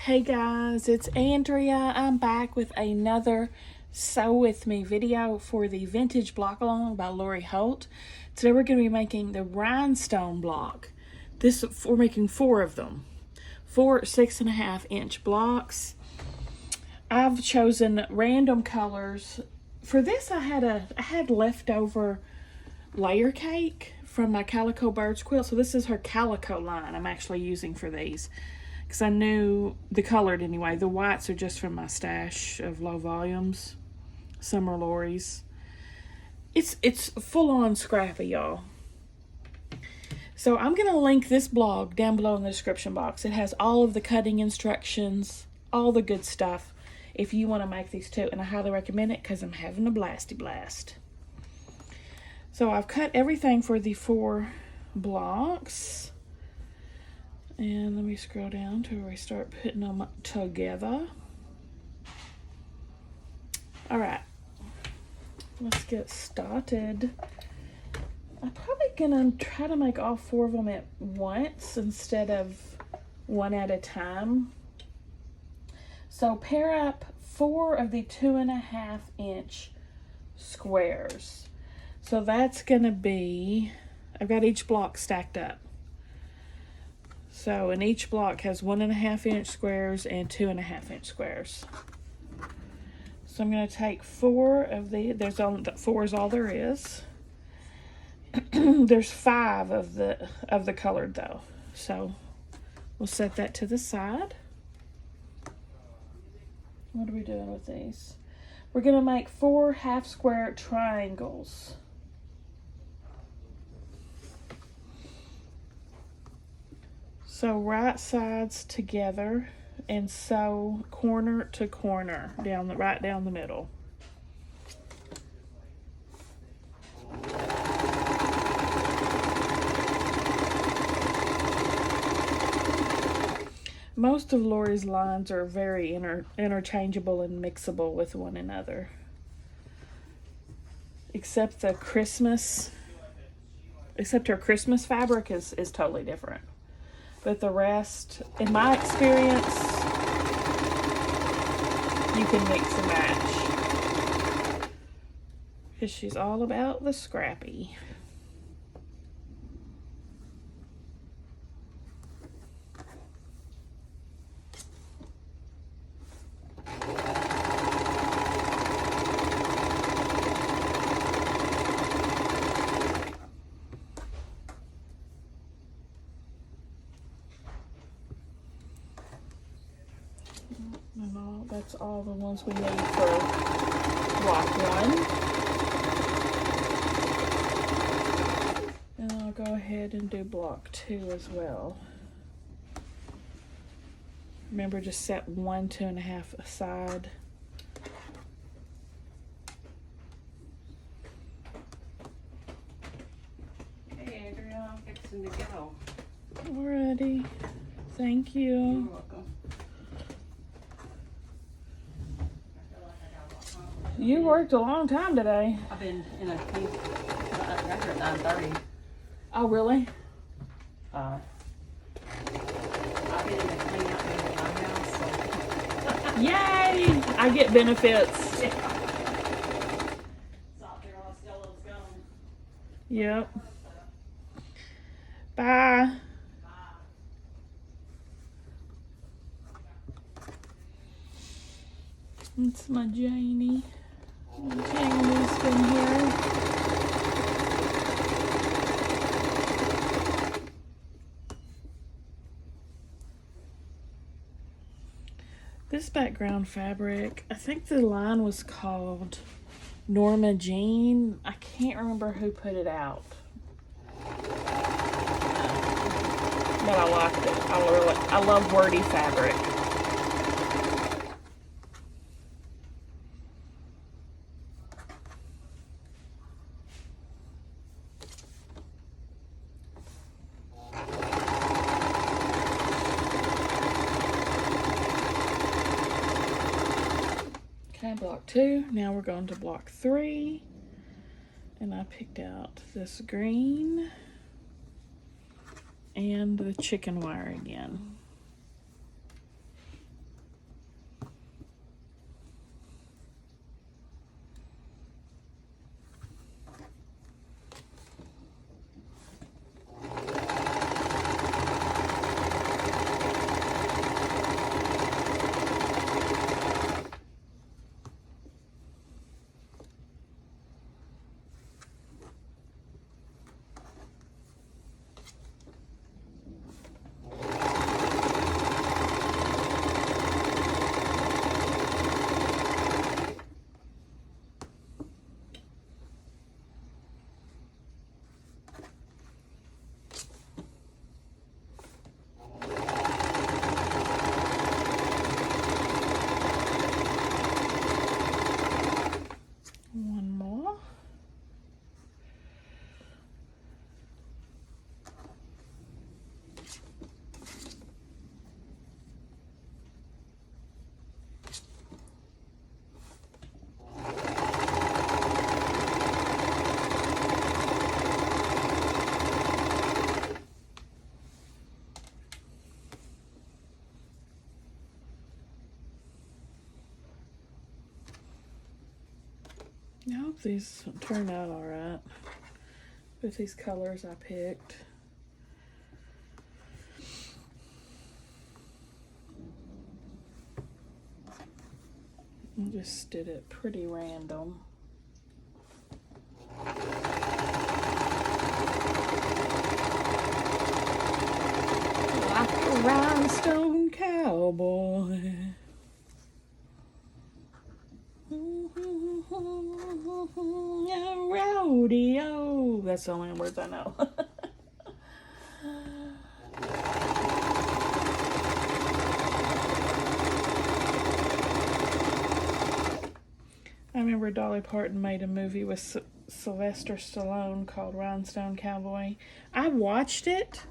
Hey guys, it's Andrea. I'm back with another Sew With Me video for the Vintage Block Along by Holt. Today we're going to be making the Rhinestone block. We're making 4 of them. 4 6.5-inch blocks. I've chosen random colors. For this I had leftover layer cake from my Calico Birds quilt. So this is her Calico line I'm actually using for these, because I knew the colored anyway. The whites are just from my stash of low volumes. Some are Lori's. It's full on scrappy, y'all. So I'm gonna link this blog down below in the description box. It has all of the cutting instructions, all the good stuff, if you want to make these too. And I highly recommend it because I'm having a blasty blast. So I've cut everything for the 4 blocks. And let me scroll down to where we start putting them together. All right, let's get started. I'm probably gonna try to make all 4 of them at once instead of one at a time. So pair up 4 of the 2.5-inch squares. So that's gonna be, I've got each block stacked up. So, and each block has 1.5-inch squares and 2.5-inch squares. So I'm going to take 4 of the, 4 is all there is. There's 5 of the colored though. So we'll set that to the side. What are we doing with these? We're going to make 4 half square triangles. So right sides together and sew corner to corner right down the middle. Most of Lori's lines are very interchangeable and mixable with one another. Except her Christmas fabric is totally different. But the rest, in my experience, you can mix and match. Because she's all about the scrappy. And that's all the ones we need for block 1. And I'll go ahead and do block 2 as well. Remember, just set 1 2.5 aside. Hey Andrea, I'm fixing to go. Alrighty. Thank you. You're welcome. You worked a long time today. I've been in a case. I got here at 9:30. Oh, really? I've been in the clean out there at my house. So. Yay! I get benefits. Yeah. It's out there all Stella's gone. Yep. Bye. It's my Janie. Hang this in here. This background fabric, I think the line was called Norma Jean. I can't remember who put it out. But I liked it. I love wordy fabric. Okay, block 2. Now we're going to block 3. And I picked out this green and the chicken wire again. I hope these turn out all right with these colors I picked. I just did it pretty random. Like a rhinestone cowboy. Rodeo. That's the only words I know. I remember Dolly Parton made a movie with Sylvester Stallone called Rhinestone Cowboy. I watched it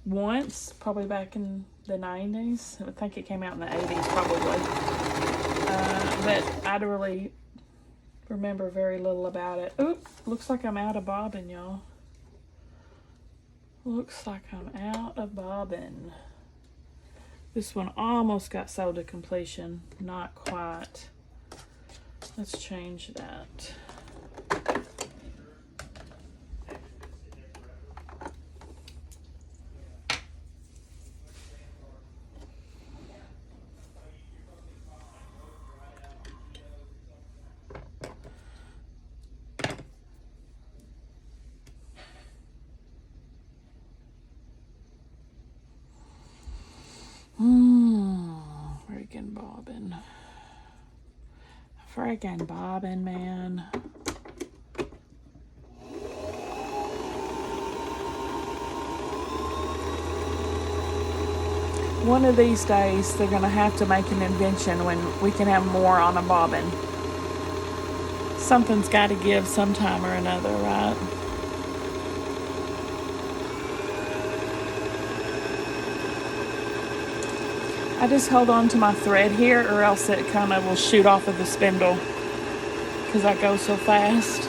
once, probably back in the 90s. I think it came out in the 80s, probably. But I don't really remember very little about it. Oop, looks like I'm out of bobbin, y'all. Looks like I'm out of bobbin. This one almost got sewed to completion. Not quite. Let's change that. Friggin' bobbin. Friggin' bobbin, man. One of these days, they're going to have to make an invention when we can have more on a bobbin. Something's got to give sometime or another, right? I just hold on to my thread here, or else it kind of will shoot off of the spindle because I go so fast.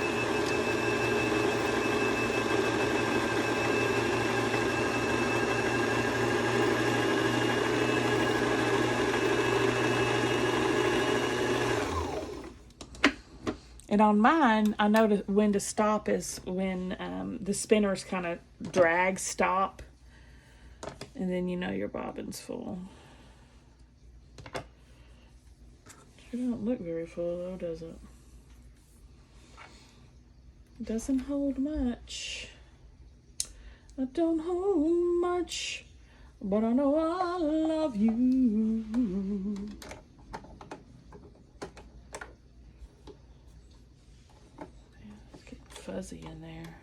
And on mine, I know when to stop is when the spinners kind of drag stop, and then you know your bobbin's full. It don't look very full though, does it? It doesn't hold much. I don't hold much, but I know I love you. It's getting fuzzy in there.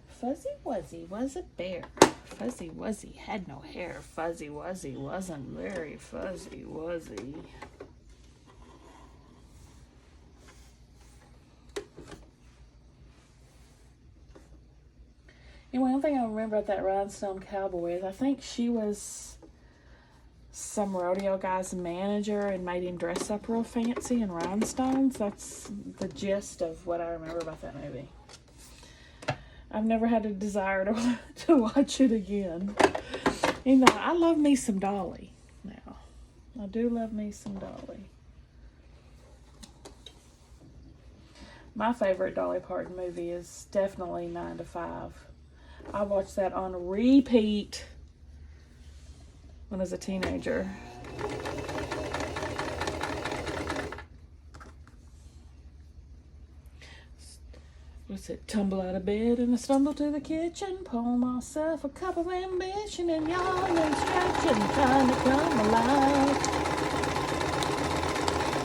Fuzzy Wuzzy was a bear. Fuzzy Wuzzy had no hair. Fuzzy Wuzzy wasn't very fuzzy, was he? Anyway, one thing I remember about that Rhinestone Cowboy is I think she was some rodeo guy's manager and made him dress up real fancy in rhinestones. That's the gist of what I remember about that movie. I've never had a desire to watch it again. You know, I love me some Dolly now. I do love me some Dolly. My favorite Dolly Parton movie is definitely 9 to 5. I watched that on repeat when I was a teenager. What's it? Tumble out of bed and I stumble to the kitchen, pour myself a cup of ambition and yawn and stretch and trying to come alive.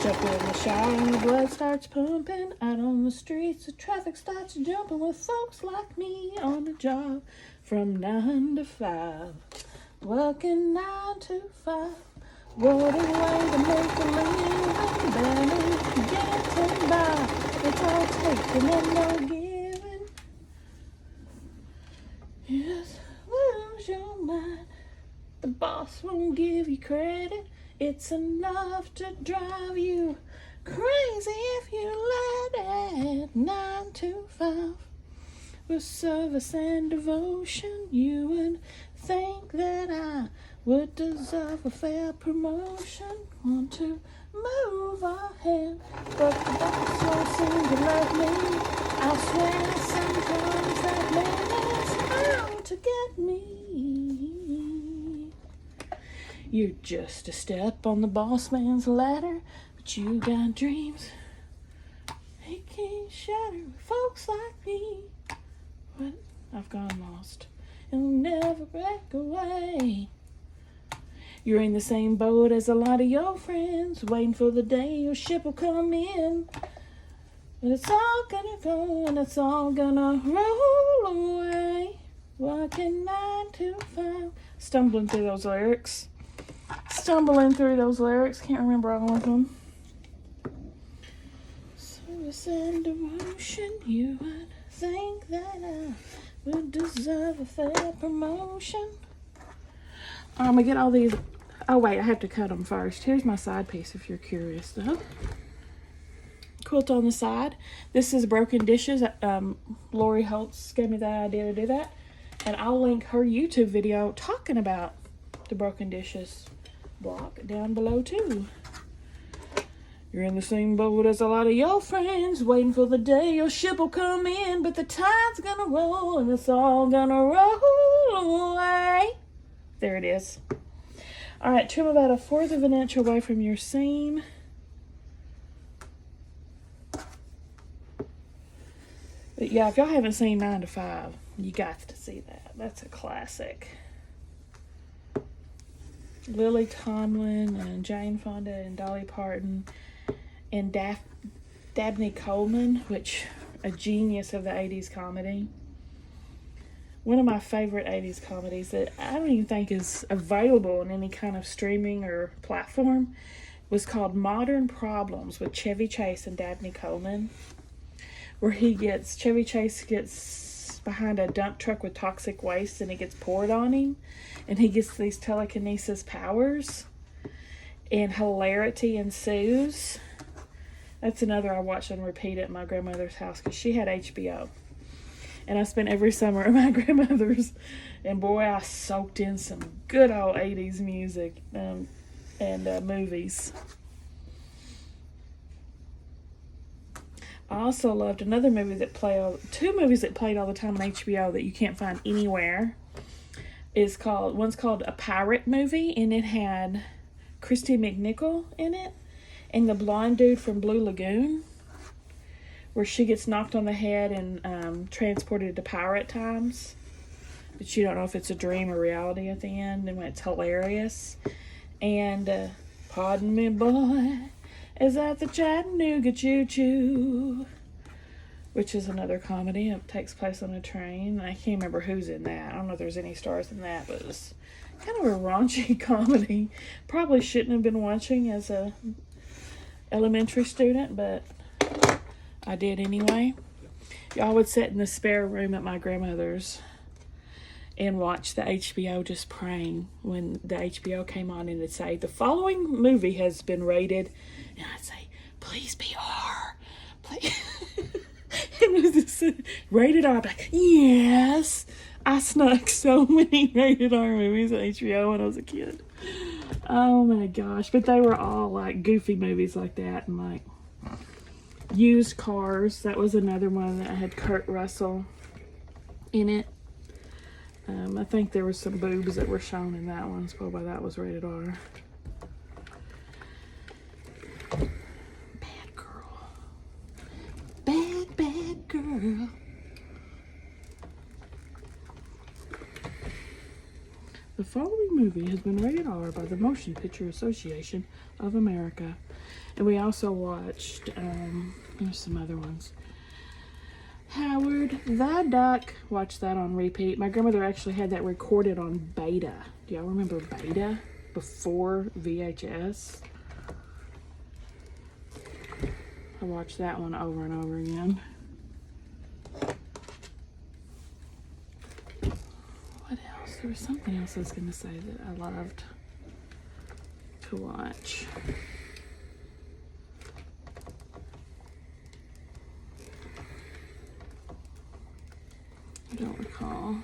Jump in the shower and the blood starts pumping. Out on the streets, the traffic starts jumping with folks like me on the job from 9 to 5. Working 9 to 5. What a way to make a living, barely getting by. It's all taking and no giving. You just lose your mind. The boss won't give you credit. It's enough to drive you crazy if you let it. 9 to 5. With service and devotion, you would think that I would deserve a fair promotion. Want to move ahead. But the boss won't seem to love me. I swear sometimes that man is out to get me. You're just a step on the boss man's ladder, but you got dreams he can't shatter with folks like me. But I've gone lost. It'll never break away. You're in the same boat as a lot of your friends, waiting for the day your ship will come in. But it's all gonna go and it's all gonna roll away. Walking 9 to 5. Stumbling through those lyrics. Can't remember all of them. Suicide devotion, you would think that I would deserve a fair promotion. I'm gonna get all these. Oh wait, I have to cut them first. Here's my side piece if you're curious though. Quilt on the side. This is Broken Dishes. Lori Holtz gave me the idea to do that. And I'll link her YouTube video talking about the Broken Dishes block down below too. You're in the same boat as a lot of your friends, waiting for the day your ship will come in, but the tide's gonna roll and it's all gonna roll away. There it is. All right, trim about 1/4 of an inch away from your seam. But yeah, if y'all haven't seen 9 to 5, you got to see that. That's a classic. Lily Tomlin and Jane Fonda and Dolly Parton and Dabney Coleman, which a genius of the 80s comedy. One of my favorite 80s comedies that I don't even think is available on any kind of streaming or platform was called Modern Problems with Chevy Chase and Dabney Coleman, where Chevy Chase gets behind a dump truck with toxic waste and it gets poured on him and he gets these telekinesis powers and hilarity ensues. That's another I watched on repeat at my grandmother's house because she had HBO. And I spent every summer at my grandmother's. And boy, I soaked in some good old 80s music and movies. I also loved another movie that two movies that played all the time on HBO that you can't find anywhere. One's called A Pirate Movie, and it had Christy McNichol in it. And the blonde dude from Blue Lagoon, where she gets knocked on the head and transported to pirate times. But you don't know if it's a dream or reality at the end, and it's hilarious. And Pardon Me Boy, is that the Chattanooga Choo Choo? Which is another comedy. It takes place on a train. I can't remember who's in that. I don't know if there's any stars in that, but it's kind of a raunchy comedy. Probably shouldn't have been watching as a elementary student, but I did anyway. Y'all would sit in the spare room at my grandmother's and watch the HBO just praying when the HBO came on, and it'd say, the following movie has been rated, and I'd say, please be R. Please. It was this rated R. I'd be like, yes. I snuck so many rated R movies on HBO when I was a kid. Oh my gosh. But they were all like goofy movies like that, and like Used Cars. That was another one that had Kurt Russell in it. I think there were some boobs that were shown in that one, so why that was rated R. Bad girl. Bad girl. The following movie has been rated R by the Motion Picture Association of America. And we also watched, there's some other ones. Howard the Duck. Watched that on repeat. My grandmother actually had that recorded on Beta. Do y'all remember Beta? Before VHS. I watched that one over and over again. What else? There was something else I was going to say that I loved to watch. I don't recall.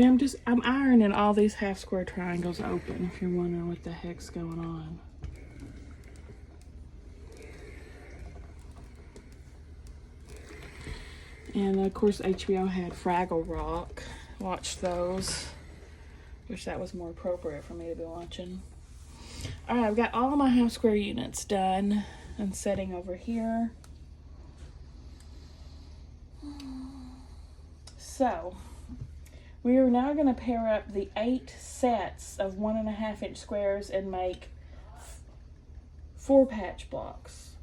I'm ironing all these half square triangles open if you're wondering what the heck's going on. And of course HBO had Fraggle Rock. Watched those. Wish that was more appropriate for me to be watching. Alright, I've got all my half square units done and setting over here. So, we are now going to pair up the 8 sets of 1.5 inch squares and make 4 patch blocks.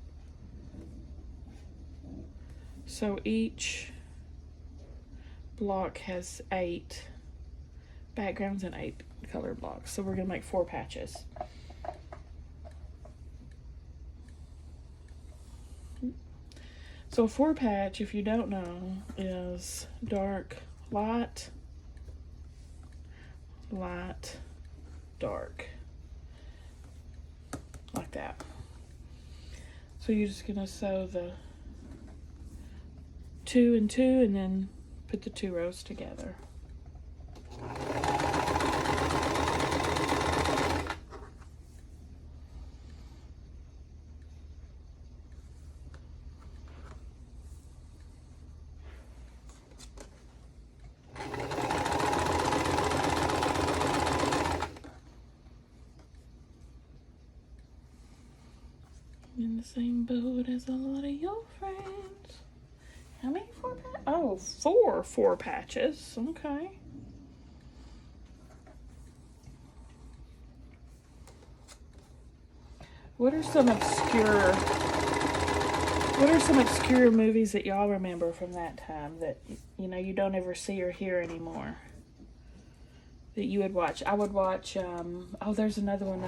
So each block has 8 backgrounds and 8 color blocks. So we're going to make 4 patches. So a 4 patch, if you don't know, is dark, light, light, dark. Like that. So you're just going to sew the 2 and 2 and then put the 2 rows together. In the same boat as a lot of your friends. How many 4 patches? Oh, 4 patches. Okay. What are some obscure movies that y'all remember from that time that, you know, you don't ever see or hear anymore? That you would watch? I would watch, oh, there's another one.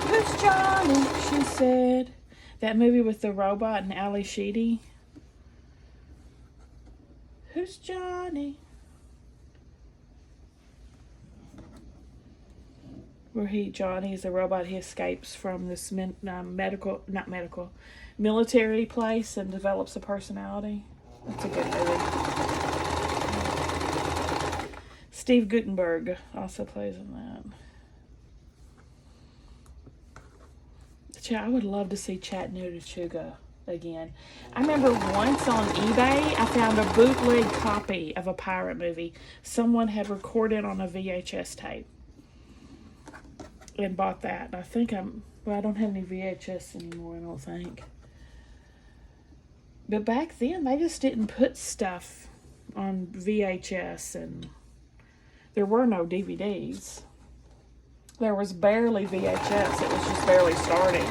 Who's Johnny? She said. That movie with the robot and Ali Sheedy. Who's Johnny? Where Johnny is a robot. He escapes from this military place and develops a personality. That's a good movie. Steve Guttenberg also plays in that. I would love to see Chattanooga again. I remember once on eBay, I found a bootleg copy of a pirate movie. Someone had recorded on a VHS tape and bought that. And I think I don't have any VHS anymore, I don't think. But back then, they just didn't put stuff on VHS, and there were no DVDs. There was barely VHS. It was just barely starting.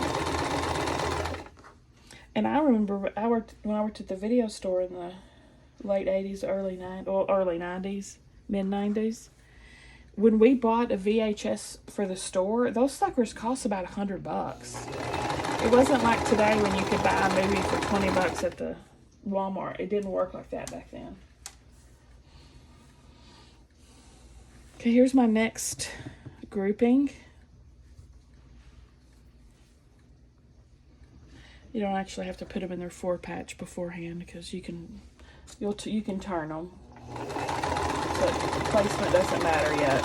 And I remember when I worked at the video store in the late 80s, early 90s, mid-90s. When we bought a VHS for the store, those suckers cost about $100. It wasn't like today when you could buy a movie for $20 at the Walmart. It didn't work like that back then. Okay, here's my next grouping. You don't actually have to put them in their 4 patch beforehand because you can turn them. But placement doesn't matter yet.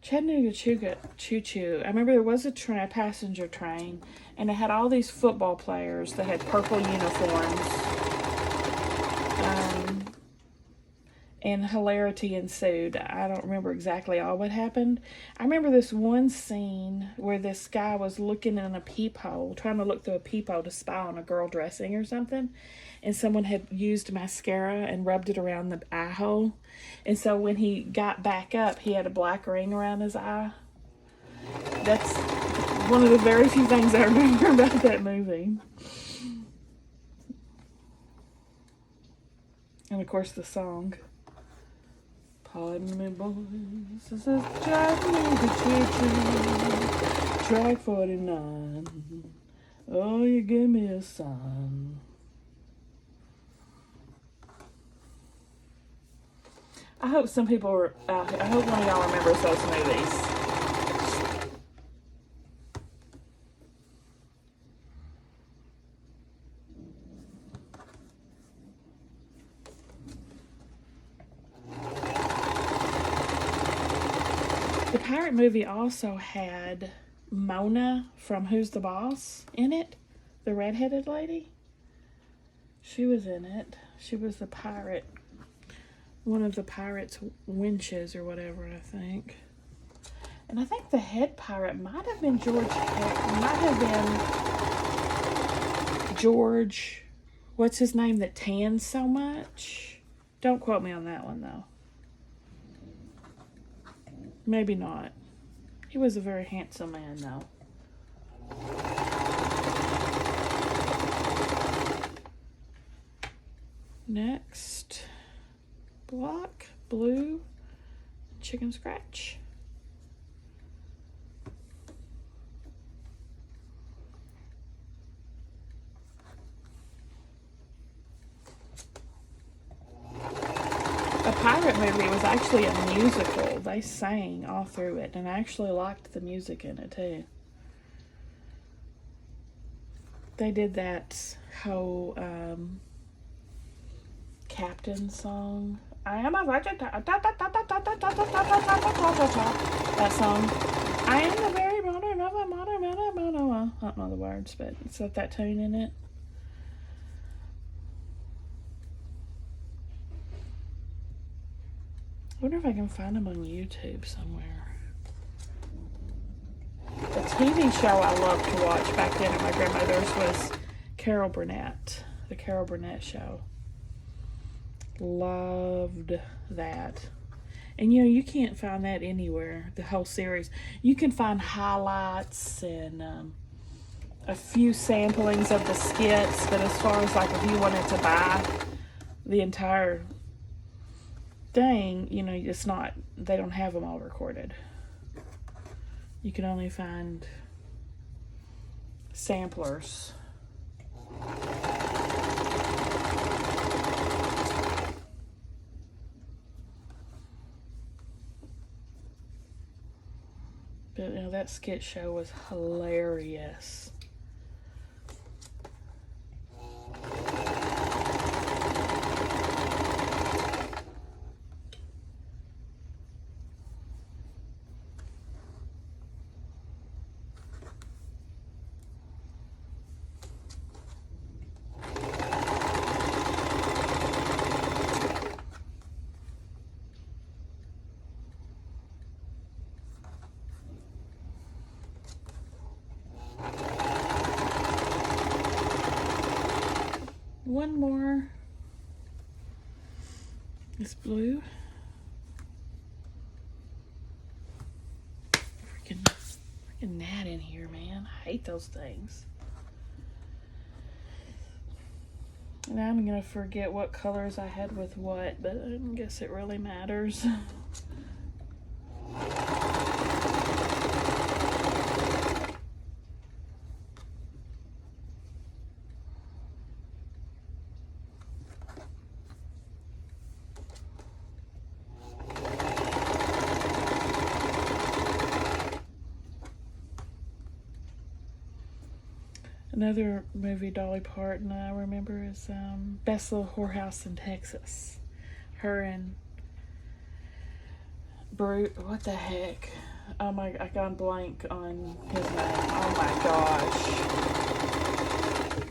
Chattanooga Choo Choo. I remember there was a passenger train, and it had all these football players that had purple uniforms. And hilarity ensued. I don't remember exactly all what happened. I remember this one scene where this guy was looking in a peephole, trying to look through a peephole to spy on a girl dressing or something. And someone had used mascara and rubbed it around the eye hole. And so when he got back up, he had a black ring around his eye. That's one of the very few things I remember about that movie. And of course the song. Pardon me, boys, this is Chattanooga Choo-Choo, track 49. Oh, you give me a sign. I hope some people are out here. I hope one of y'all remembers those movies. pirate movie also had Mona from Who's the Boss in it, the redheaded lady. She was in it. She was the pirate, one of the pirates' winches or whatever, I think. And I think the head pirate might have been George, what's his name that tans so much? Don't quote me on that one, though. Maybe not. He was a very handsome man, though. Next block, blue, chicken scratch. A pirate movie was actually a musical. They sang all through it, and I actually liked the music in it too. They did that whole Captain song. I am a virgin. That song. I am the very modern of a modern. I don't know the words, but it's got that tune in it. I wonder if I can find them on YouTube somewhere. The TV show I loved to watch back then at my grandmother's was Carol Burnett. The Carol Burnett show. Loved that. And you know, you can't find that anywhere, the whole series. You can find highlights and a few samplings of the skits, but as far as like if you wanted to buy the entire thing, you know, it's not, they don't have them all recorded. You can only find samplers. But you know, that skit show was hilarious. One more. It's blue. Freaking gnat in here, man. I hate those things. And I'm gonna forget what colors I had with what, but I don't guess it really matters. Another movie Dolly Parton I remember is Best Little Whorehouse in Texas. Her and Brute, what the heck? Oh my, I gone blank on his name. Oh my gosh.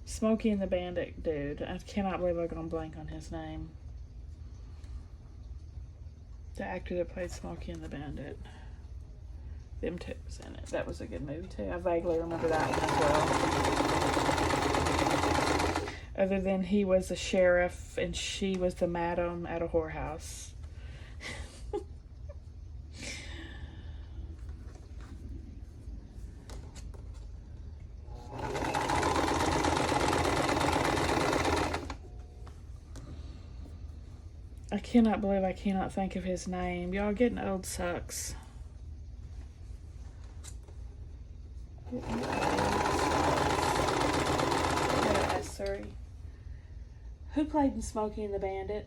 Smokey and the Bandit dude. I cannot believe I've gone blank on his name. The actor that played Smokey and the Bandit. Them two was in it. That was a good movie too. I vaguely remember that one as well. Other than he was a sheriff and she was the madam at a whorehouse. I cannot believe I cannot think of his name. Y'all, getting old sucks. Sorry. Who played in Smokey and the Bandit?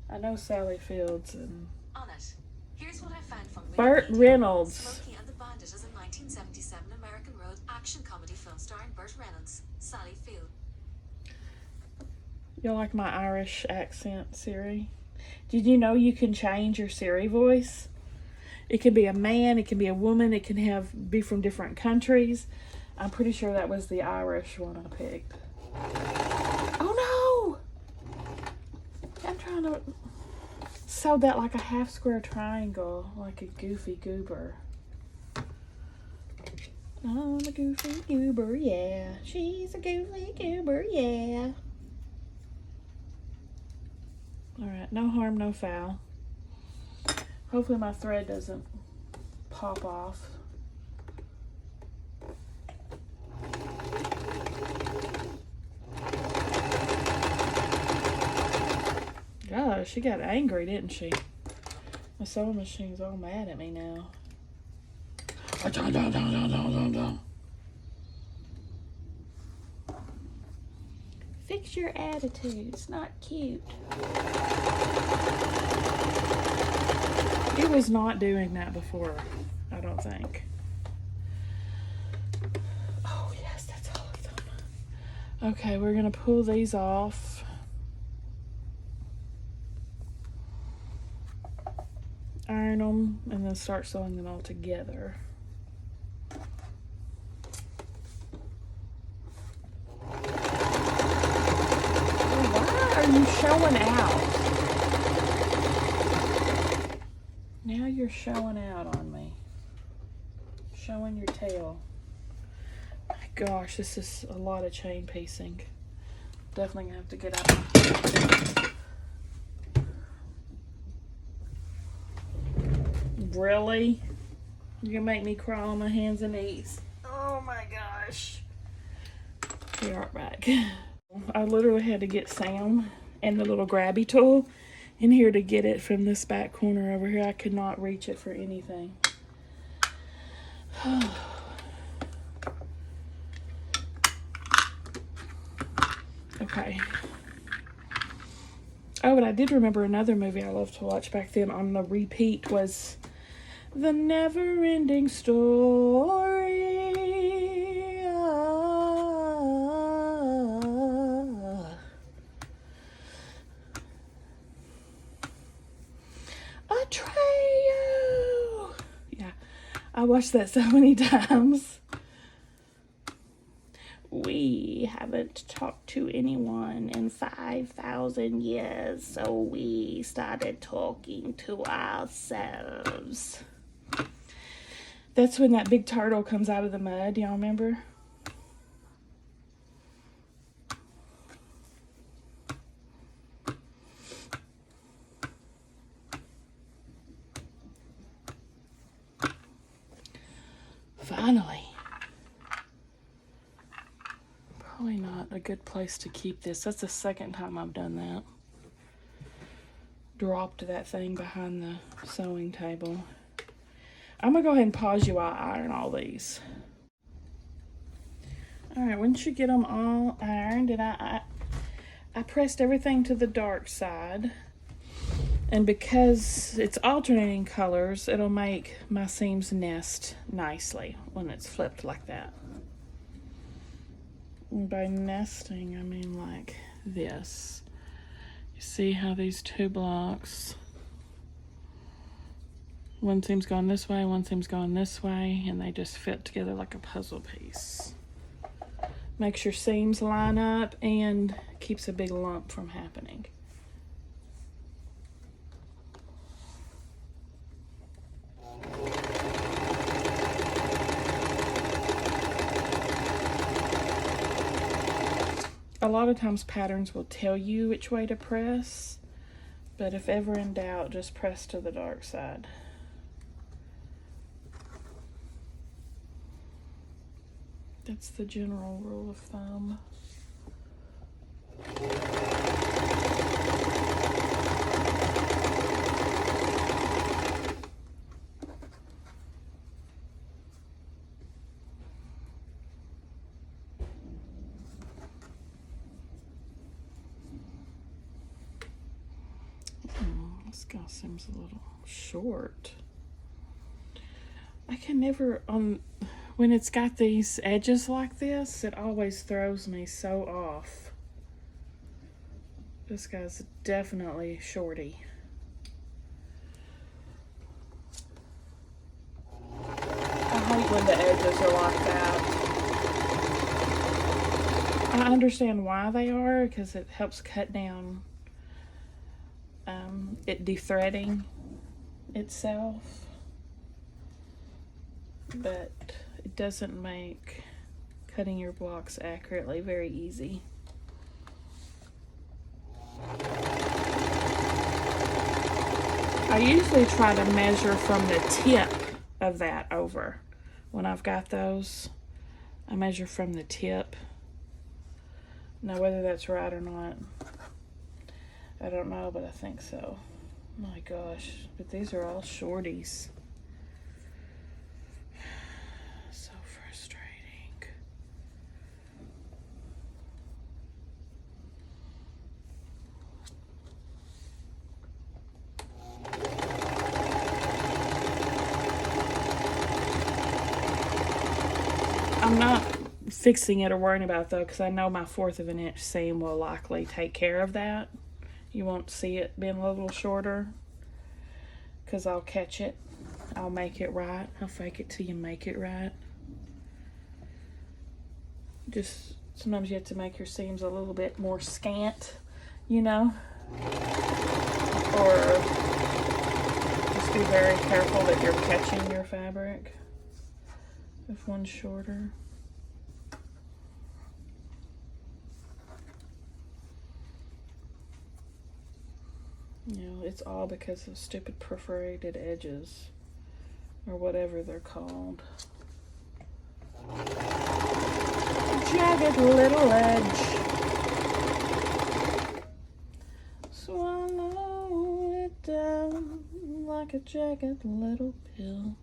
I know Sally Fields and On it. Here's what I found from Burt Wikipedia. Reynolds. Smokey and the Bandit is a 1977 American road action comedy film starring Burt Reynolds, Sally Field. You like my Irish accent, Siri? Did you know you can change your Siri voice? It can be a man, it can be a woman, it can be from different countries. I'm pretty sure that was the Irish one I picked. Oh no! I'm trying to sew that like a half square triangle, like a goofy goober. I'm a goofy goober, yeah. She's a goofy goober, yeah. Alright, no harm, no foul. Hopefully my thread doesn't pop off. Gosh, she got angry, didn't she? My sewing machine's all mad at me now. Fix your attitude. It's not cute. It was not doing that before, I don't think. Oh, yes, that's all of them. Okay, we're going to pull these off. Iron them, and then start sewing them all together. Why are you showing out? Now you're showing out on me. Showing your tail. My gosh, this is a lot of chain piecing. Definitely gonna have to get up. Really? You're gonna make me crawl on my hands and knees. Oh my gosh. We are back. I literally had to get Sam and the little grabby tool in here to get it from this back corner over here. I could not reach it for anything. Okay. Oh, but I did remember another movie I loved to watch back then on the repeat was The Never-Ending Story. Atreyu! Yeah, I watched that so many times. We haven't talked to anyone in 5,000 years, so we started talking to ourselves. That's when that big turtle comes out of the mud. Y'all remember? Finally. Probably not a good place to keep this. That's the second time I've done that. Dropped that thing behind the sewing table. I'm gonna go ahead and pause you while I iron all these. Alright, once you get them all ironed, and I pressed everything to the dark side. And because it's alternating colors, it'll make my seams nest nicely when it's flipped like that. And by nesting, I mean like this. You see how these two blocks, one seam's going this way, one seam's going this way, and they just fit together like a puzzle piece. Makes your seams line up and keeps a big lump from happening. A lot of times patterns will tell you which way to press, but if ever in doubt, just press to the dark side. That's the general rule of thumb. This guy seems a little short. I can never, when it's got these edges like this, it always throws me so off. This guy's definitely shorty. I hate when the edges are like that. I understand why they are, because it helps cut down it de-threading itself, but it doesn't make cutting your blocks accurately very easy. I usually try to measure from the tip of that over. When I've got those, I measure from the tip. Now, whether that's right or not, I don't know, but I think so. My gosh, but these are all shorties. So frustrating. I'm not fixing it or worrying about it though, because I know my 1/4 of an inch seam will likely take care of that. You won't see it being a little shorter, because I'll catch it. I'll make it right. I'll fake it till you make it right. Just sometimes you have to make your seams a little bit more scant, you know, or just be very careful that you're catching your fabric if one's shorter. You know, it's all because of stupid perforated edges, or whatever they're called. Jagged little edge. Swallow it down like a jagged little pill.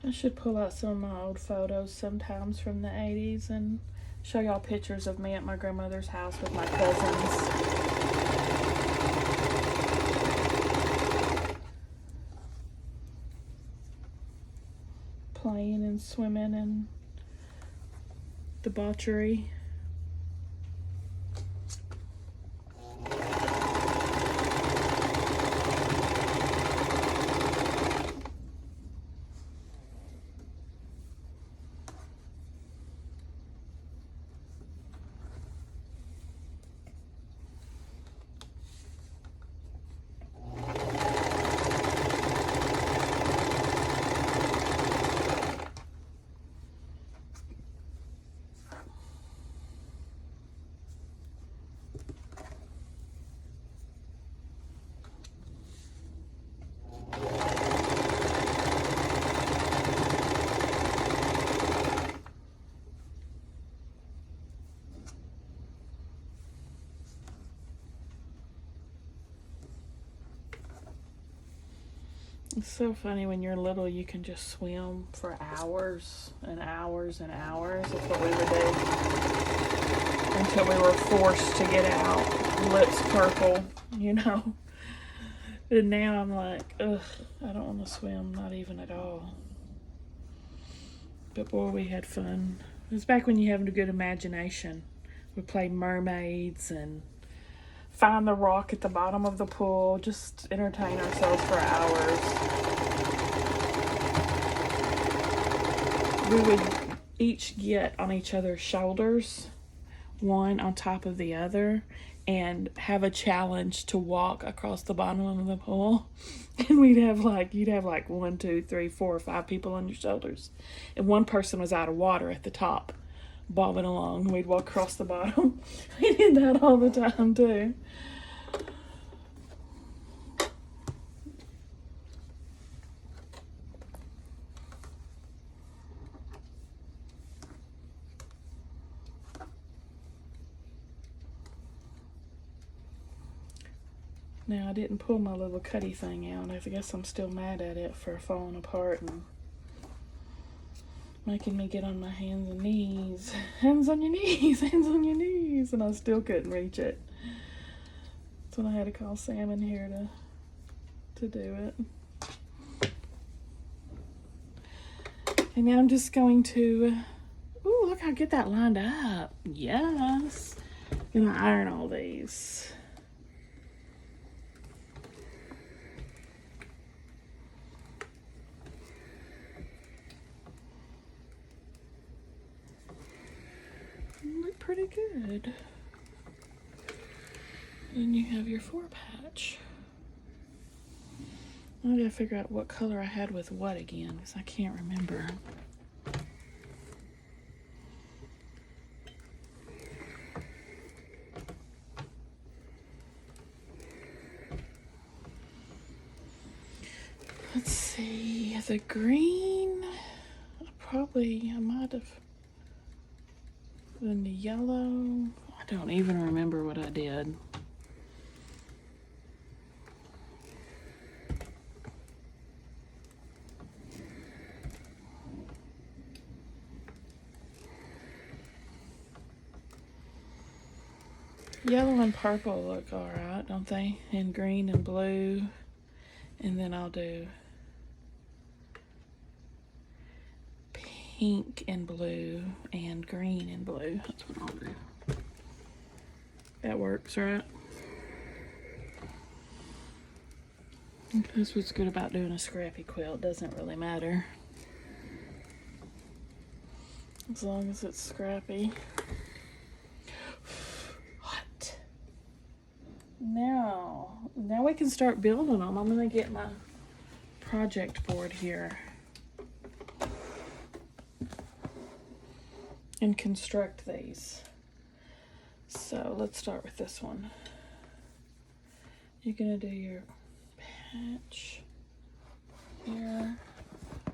I should pull out some of my old photos sometimes from the 80s and show y'all pictures of me at my grandmother's house with my cousins. Playing and swimming and debauchery. It's so funny when you're little, you can just swim for hours and hours and hours. That's what we would do until we were forced to get out, lips purple, you know. And now I'm like, ugh, I don't want to swim, not even at all. But boy, we had fun. It was back when you had a good imagination. We played mermaids and find the rock at the bottom of the pool, just entertain ourselves for hours. We would each get on each other's shoulders one on top of the other and have a challenge to walk across the bottom of the pool. And you'd have like 1, 2, 3, 4, 5 people on your shoulders. And one person was out of water at the top, bobbing along. We'd walk across the bottom. We did that all the time too. Now, I didn't pull my little cutty thing out. I guess I'm still mad at it for falling apart and making me get on my hands and knees. Hands on your knees, hands on your knees. And I still couldn't reach it. That's when I had to call Sam in here to do it. And now I'm just going to, ooh, look how good that lined up. Yes. I'm gonna iron all these. Look pretty good. Then you have your 4-patch. I gotta figure out what color I had with what again, because I can't remember. Let's see, the green, I might have. Then the yellow, I don't even remember what I did. Yellow and purple look all right, don't they? And green and blue. And then I'll do pink and blue and green and blue. That's what I'll do. That works, right? That's what's good about doing a scrappy quilt. Doesn't really matter. As long as it's scrappy. What? Now we can start building them. I'm gonna get my project board here and construct these. So let's start with this one. You're gonna do your patch here.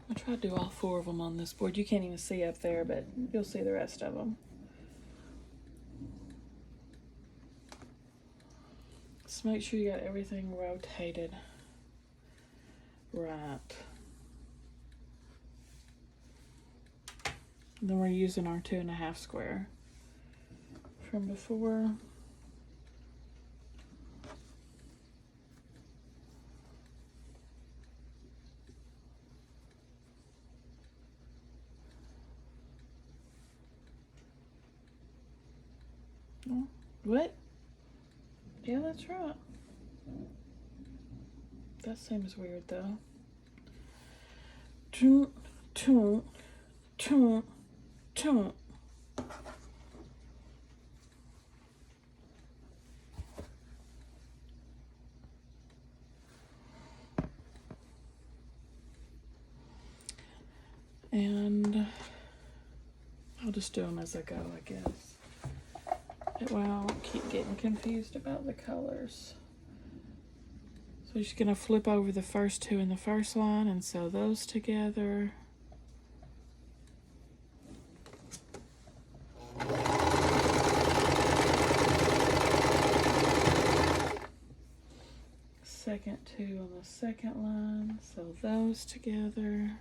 I'll try to do all 4 of them on this board. You can't even see up there, but you'll see the rest of them. Just make sure you got everything rotated right. Then we're using our 2.5 square from before. Oh, what? Yeah, that's right. That seems weird though. Toot, toot, toot, toot. And I'll just do them as I go, I guess. That way I won't keep getting confused about the colors. So you're just gonna flip over the first 2 in the first line and sew those together. Second 2 on the second line, sew those together.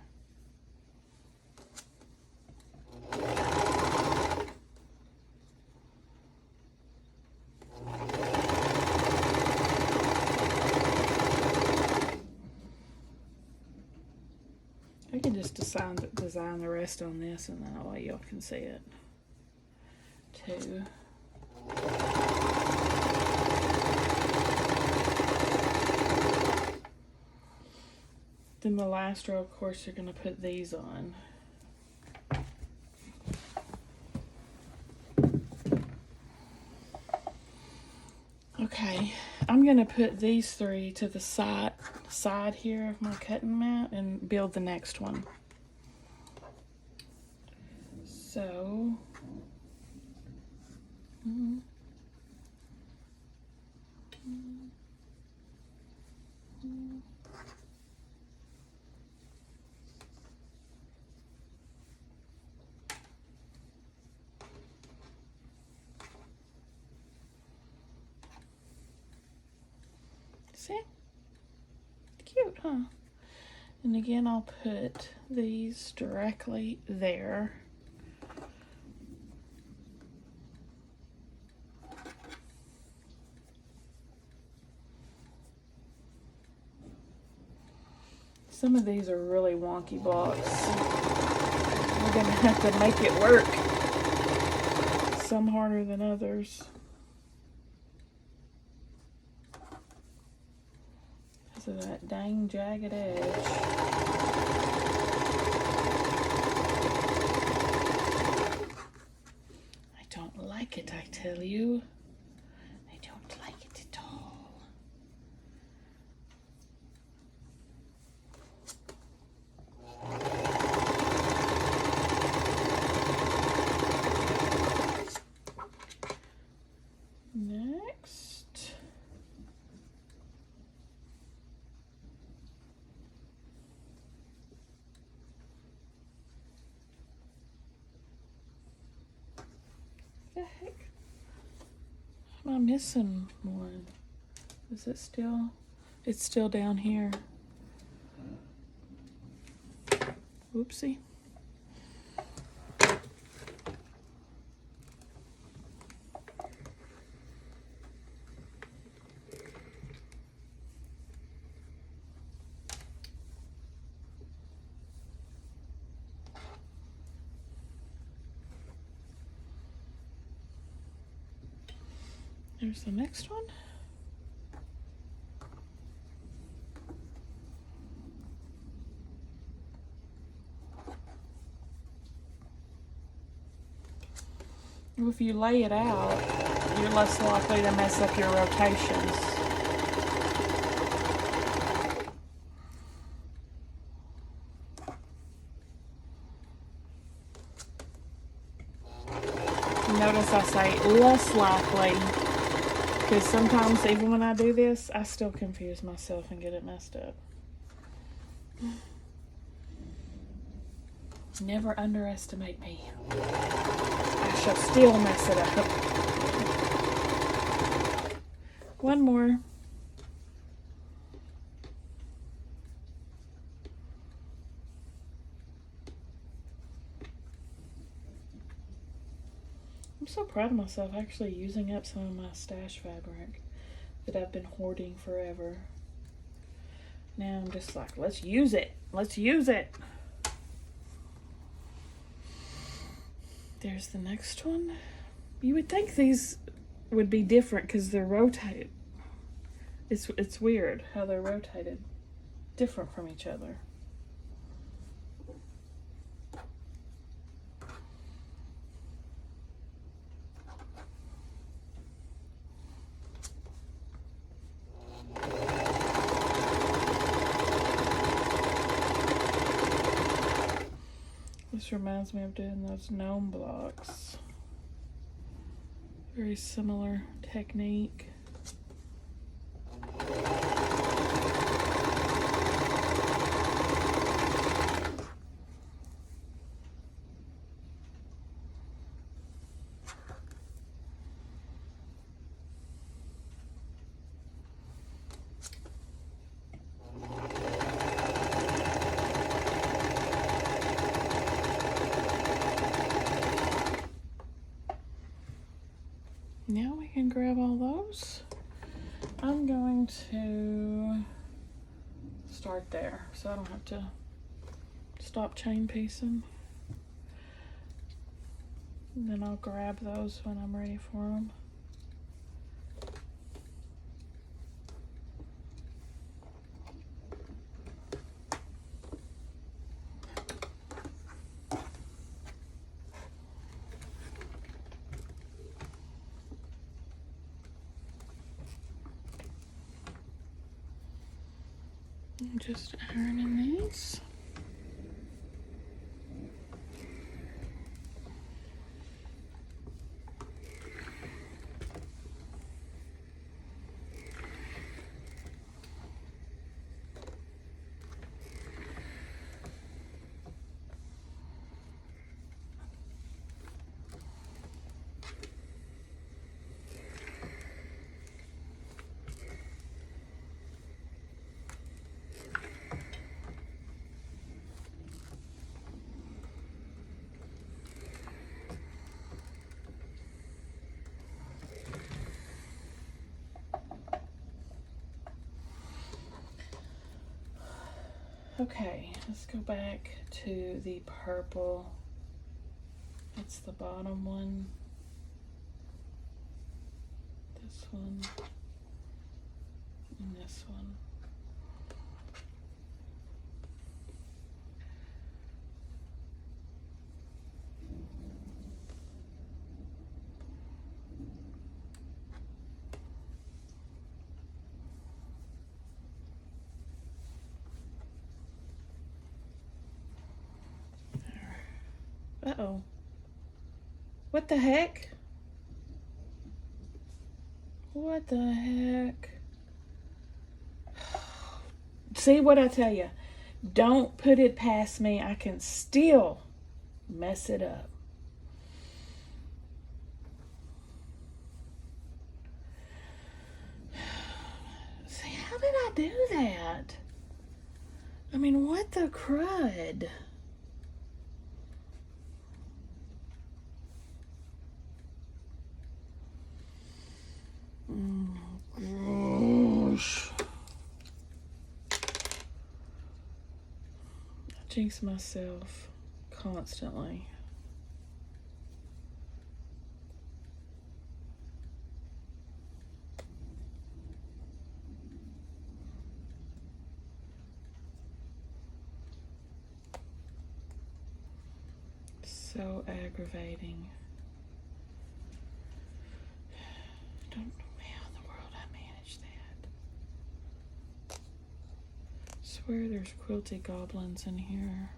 I can just design the rest on this, and then that way y'all can see it too. Then the last row, of course, you're going to put these on. Okay, I'm gonna put these 3 to the side here of my cutting mat and build the next one. So, see? Cute, huh? And again, I'll put these directly there. Some of these are really wonky blocks. We're gonna have to make it work. Some harder than others. Because of that dang jagged edge. I don't like it, I tell you. I don't like it at all. Next. The heck? Am I missing one? Is it still? It's still down here. Whoopsie. There's the next one. If you lay it out, you're less likely to mess up your rotations. Notice I say less likely, because sometimes even when I do this, I still confuse myself and get it messed up. Never underestimate me. I shall still mess it up. One more. I'm so proud of myself actually using up some of my stash fabric that I've been hoarding forever. Now I'm just like, let's use it. Let's use it. There's the next one. You would think these would be different because they're rotated. It's weird how they're rotated different from each other. This reminds me of doing those gnome blocks. Very similar technique. Now we can grab all those. I'm going to start there so I don't have to stop chain piecing. And then I'll grab those when I'm ready for them. I'm just ironing these. Okay, let's go back to the purple. It's the bottom one. This one. And this one. Uh-oh. What the heck? What the heck? See what I tell you? Don't put it past me. I can still mess it up. See, how did I do that? I mean, what the crud? Gosh. I jinx myself constantly. So aggravating. Don't know how in the world I managed that. Swear there's quilted goblins in here.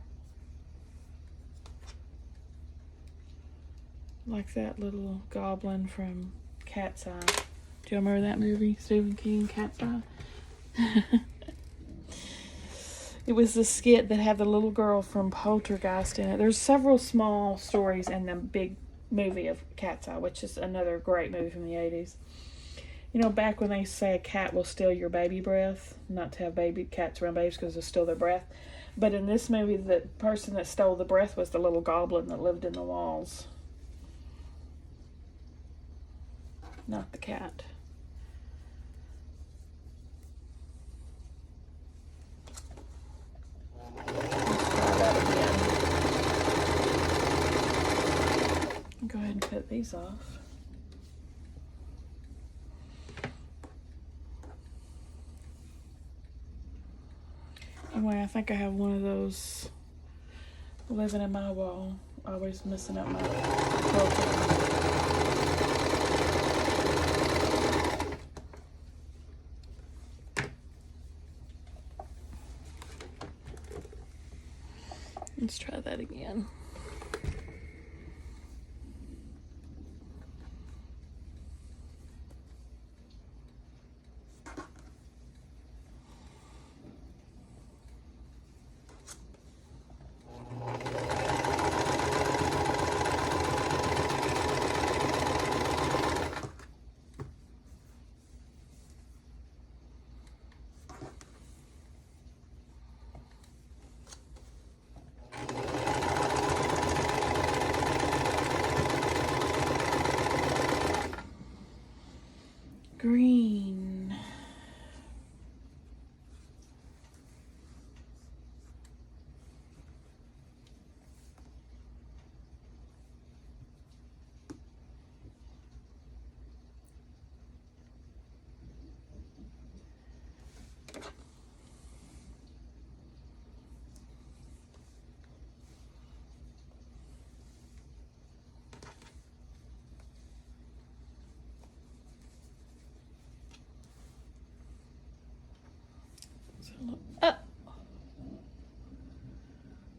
Like that little goblin from Cat's Eye. Do you remember that movie? Stephen King, Cat's Eye? It was the skit that had the little girl from Poltergeist in it. There's several small stories in the big movie of Cat's Eye, which is another great movie from the 80s. You know, back when they say a cat will steal your baby breath, not to have baby cats around babies because they'll steal their breath. But in this movie, the person that stole the breath was the little goblin that lived in the walls. Not the cat. Go ahead and cut these off. Anyway, I think I have one of those living in my wall, always messing up my quilting. Let's try that again.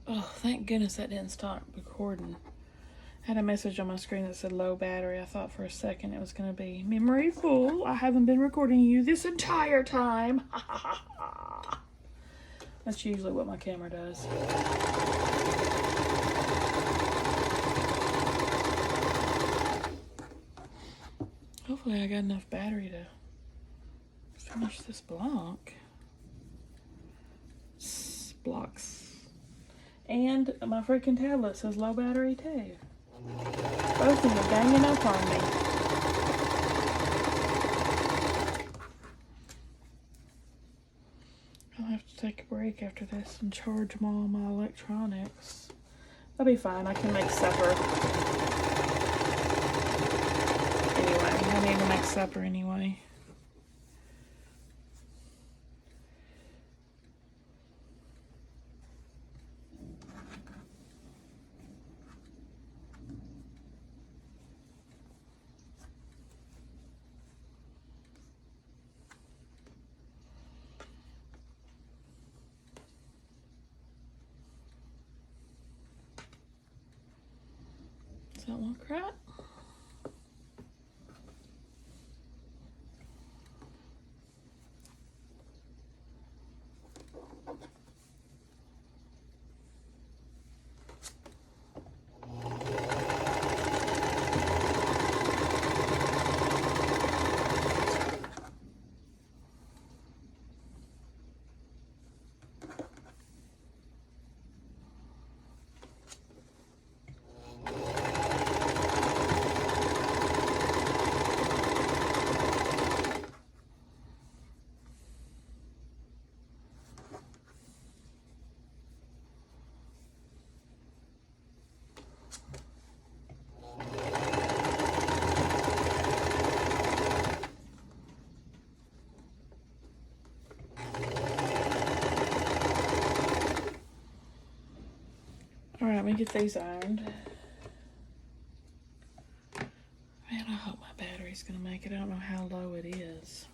Oh, thank goodness that didn't stop recording. I had a message on my screen that said low battery. I thought for a second it was going to be memory full. I haven't been recording you this entire time. That's usually what my camera does. Hopefully I got enough battery to finish this block. Blocks. And my freaking tablet says low battery too. Both of them ganging up on me. I'll have to take a break after this and charge them all my electronics. That'll be fine. I can make supper. Anyway, I need to make supper anyway. Does that look right? Alright, let me get these ironed. Man, I hope my battery's gonna make it. I don't know how low it is.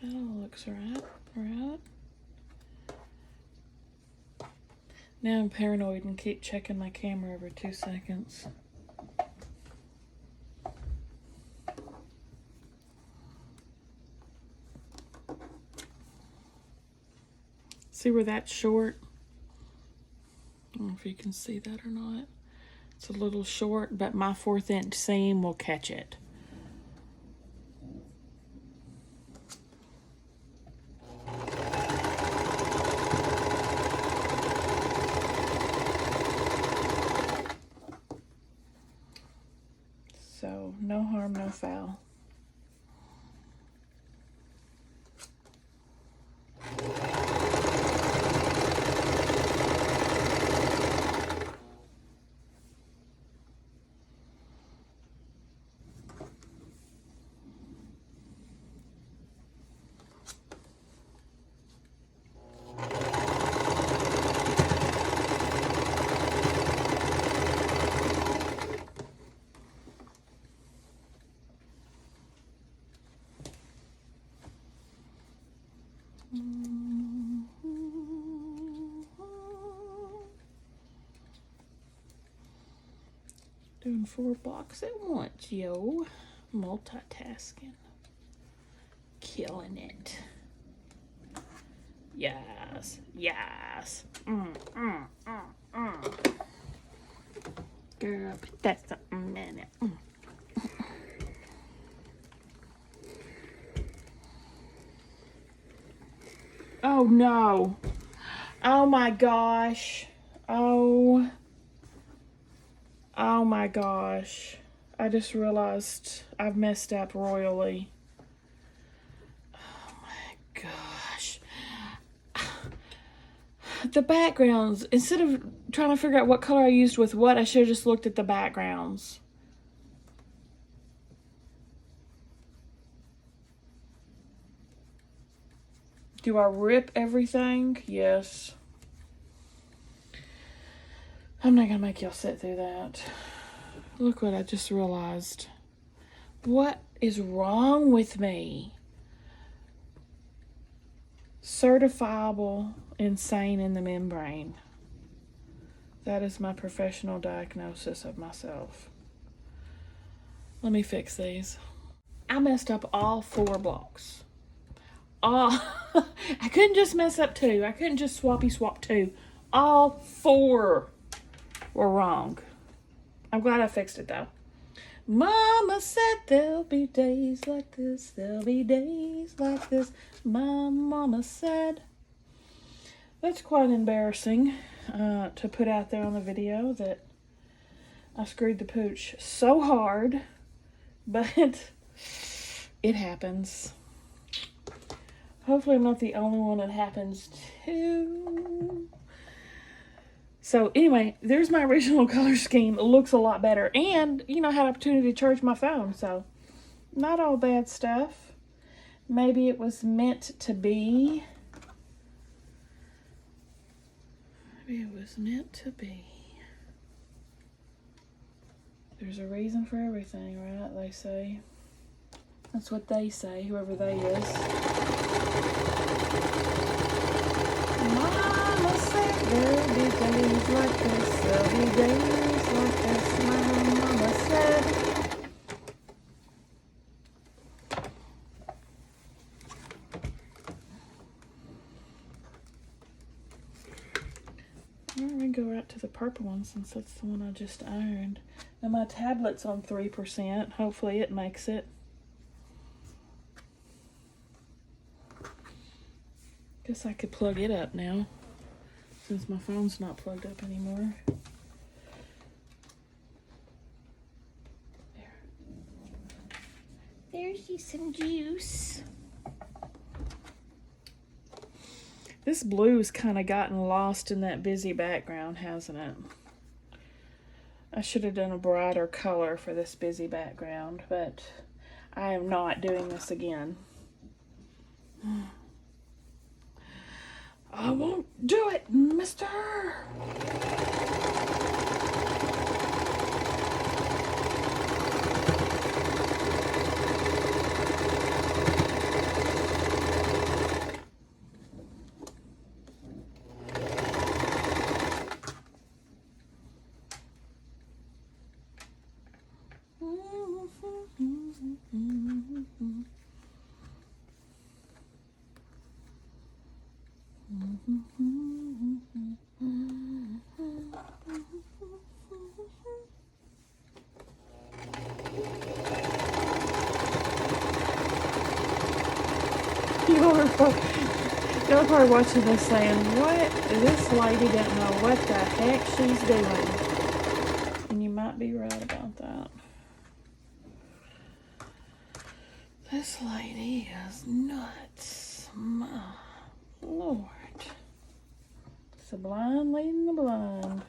That all looks right. Now I'm paranoid and keep checking my camera every 2 seconds. See where that's short? I don't know if you can see that or not. It's a little short, but my 1/4 inch seam will catch it. So, no harm, no foul. Doing 4 blocks at once, yo. Multitasking. Killing it. Yes, yes. Girl, put that something in it. Oh no. Oh my gosh. Oh my gosh. I just realized I've messed up royally. Oh my gosh. the backgrounds, instead of trying to figure out what color I used with what, I should have just looked at the backgrounds. Do I rip everything? Yes. I'm not gonna make y'all sit through that. Look what I just realized. What is wrong with me? Certifiable insane in the membrane. That is my professional diagnosis of myself. Let me fix these. I messed up all 4 blocks. I couldn't just mess up 2. I couldn't just swappy swap 2. All 4 were wrong. I'm glad I fixed it though. Mama said there'll be days like this. There'll be days like this. My mama said. That's quite embarrassing to put out there on the video that I screwed the pooch so hard, but it happens. Hopefully I'm not the only one it happens to. So anyway, there's my original color scheme. It looks a lot better. And, you know, I had opportunity to charge my phone. So not all bad stuff. Maybe it was meant to be. Maybe it was meant to be. There's a reason for everything, right? They say. That's what they say, whoever they is. Mama said there'll be days like this. There'll be days like this. My mama said. I'm going to go right to the purple one since that's the one I just ironed. Now my tablet's on 3%. Hopefully it makes it. Guess I could plug it up now since my phone's not plugged up anymore. There. There's you some juice. This blue's kind of gotten lost in that busy background, hasn't it? I should have done a brighter color for this busy background, but I am not doing this again. I won't do it, mister. Y'all are probably watching this saying, what? This lady doesn't know what the heck she's doing. And you might be right about that. This lady is nuts. My Lord. It's a blind leading the blind.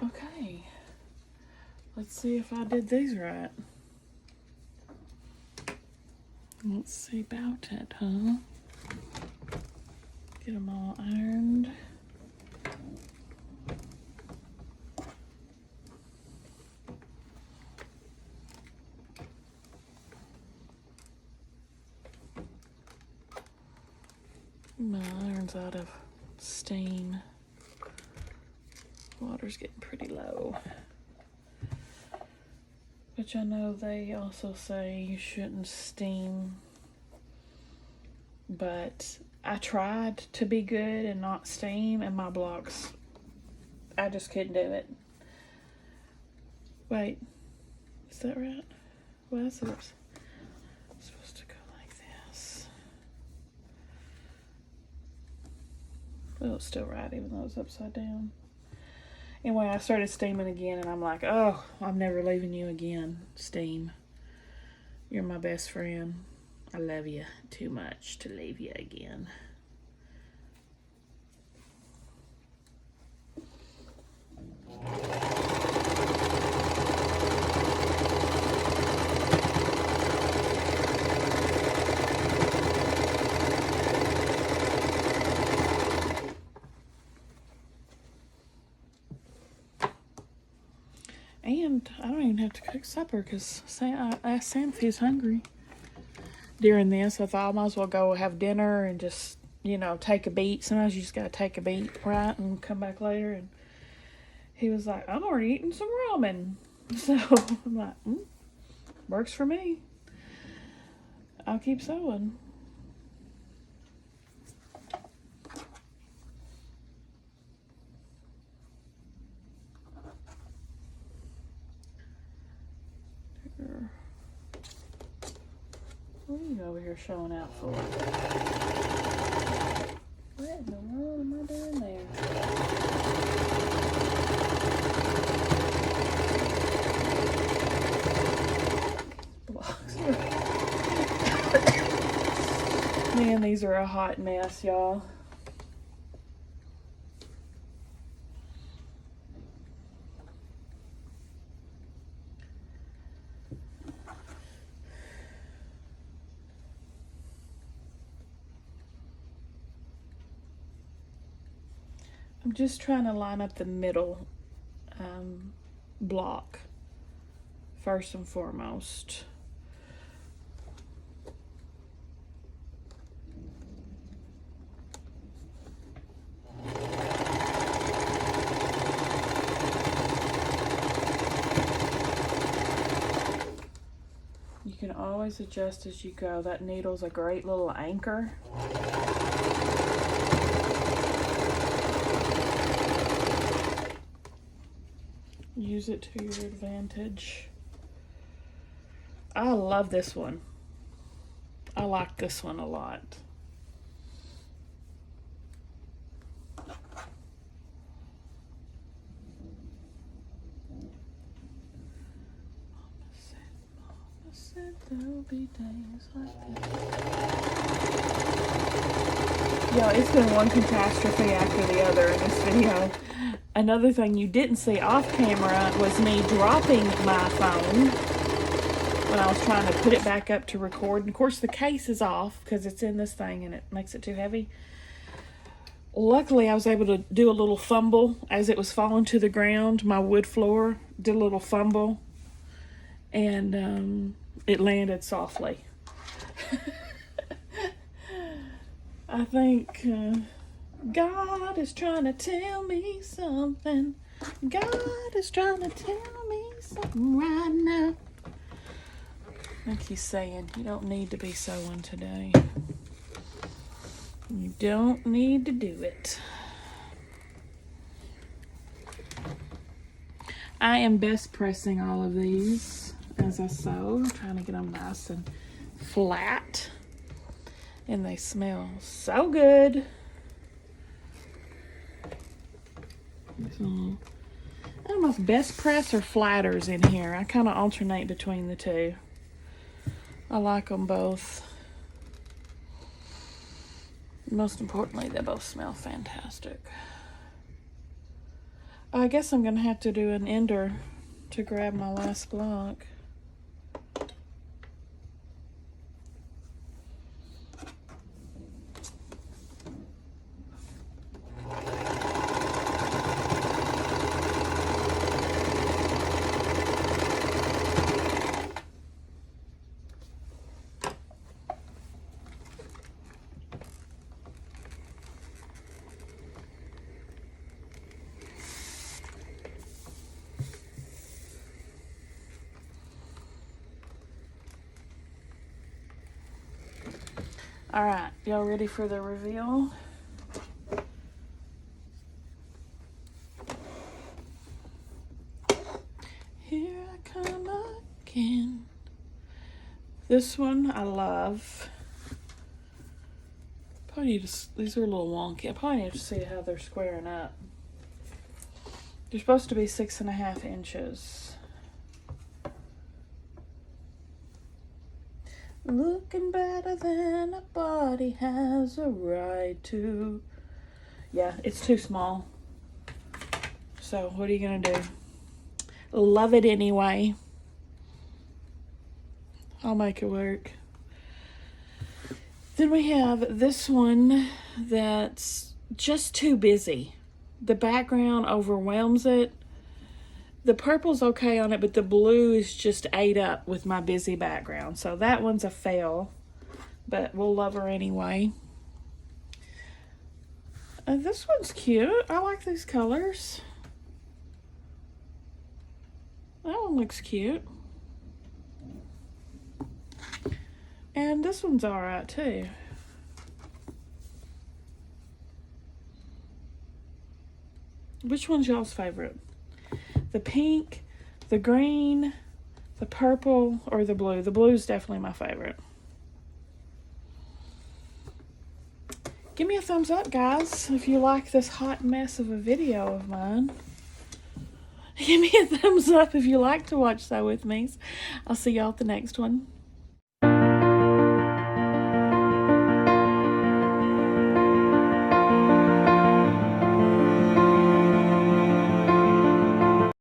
Okay, let's see if I did these right. Let's see about it, huh? Get them all ironed. My iron's out of steam. Water's getting pretty low. which I know they also say you shouldn't steam, but I tried to be good and not steam, and my blocks, I just couldn't do it. Wait, is that right? Well, that's what it's supposed to go like this. Well, it's still right, even though it's upside down. Anyway, I started steaming again, and I'm like, oh, I'm never leaving you again, steam. You're my best friend. I love you too much to leave you again. And I don't even have to cook supper because I asked Sam if he's hungry during this. I thought I might as well go have dinner and just, you know, take a beat. Sometimes you just got to take a beat, right, and come back later. And he was like, I'm already eating some ramen. So I'm like, works for me. I'll keep sewing. What are you over here showing out for? What in the world am I doing there? Blocks. Man, these are a hot mess, y'all. I'm just trying to line up the middle block first and foremost. You can always adjust as you go. That needle's a great little anchor. Use it to your advantage. I love this one. I like this one a lot. Mama said there'll be days like this. Yo, it's been one catastrophe after the other in this video. Another thing you didn't see off camera was me dropping my phone when I was trying to put it back up to record. And of course the case is off because it's in this thing and it makes it too heavy. Luckily I was able to do a little fumble as it was falling to the ground. My wood floor did a little fumble and it landed softly. I think God is trying to tell me something. God is trying to tell me something right now. I think he's saying, you don't need to be sewing today. You don't need to do it. I am best pressing all of these as I sew. I'm trying to get them nice and flat. And they smell so good. So, I don't know if best press or flatters in here. I kind of alternate between the two. I like them both. Most importantly, they both smell fantastic. I guess I'm going to have to do an ender to grab my last block. Alright, y'all ready for the reveal? Here I come again. This one I love. Probably need to, these are a little wonky. I probably need to see how they're squaring up. They're supposed to be 6.5 inches. Looking better than a body has a right to. Yeah, it's too small. So what are you gonna do? Love it anyway. I'll make it work. Then we have this one that's just too busy. The background overwhelms it. The purple's okay on it, but the blue is just ate up with my busy background. So that one's a fail, but we'll love her anyway. This one's cute. I like these colors. That one looks cute. And this one's alright too. Which one's y'all's favorite? The pink, the green, the purple, or the blue? The blue is definitely my favorite. Give me a thumbs up, guys, if you like this hot mess of a video of mine. Give me a thumbs up if you like to watch Sew With Me. I'll see y'all at the next one.